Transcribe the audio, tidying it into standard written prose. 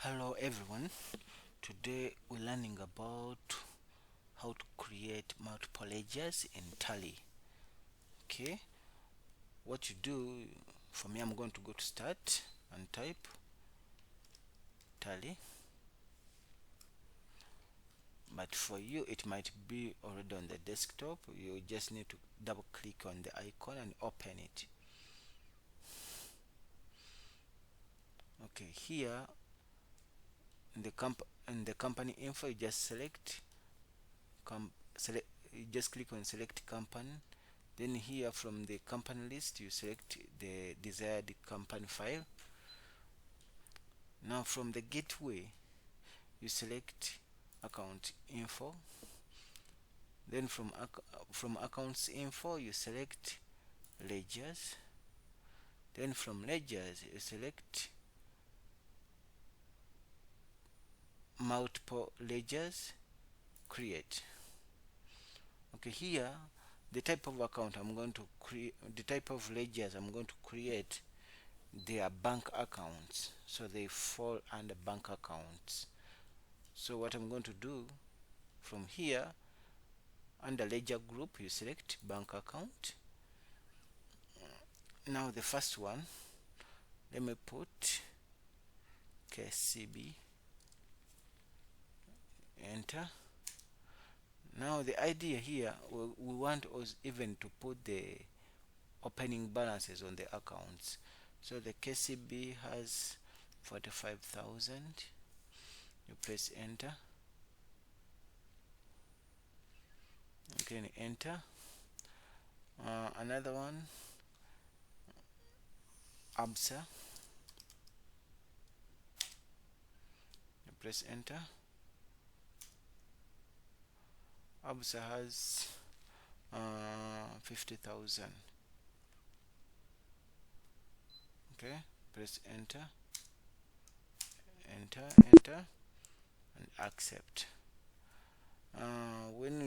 Hello everyone. Today we're learning about how to create multiple ledgers in Tally. Okay, what you do, for me, I'm going to go to start and type Tally, but for you it might be already on the desktop. You just need to double click on the icon and open it. Okay, here in the company info, you just select you just click on select company. Then here from the company list, you select the desired company file. Now from the gateway, you select account info. Then from accounts info, you select ledgers. Then from ledgers, you select multiple ledgers, create. Okay, here the type of account I'm going to create, the type of ledgers I'm going to create, they are bank accounts, so they fall under bank accounts. So what I'm going to do, from here under ledger group, you select bank account. Now the first one, let me put KCB, enter. Now the idea here, we want us even to put the opening balances on the accounts. So the KCB has 45,000. You press enter. Again enter. Another one, ABSA. You press enter. ABSA has 50,000. Okay, press enter, enter, and accept. When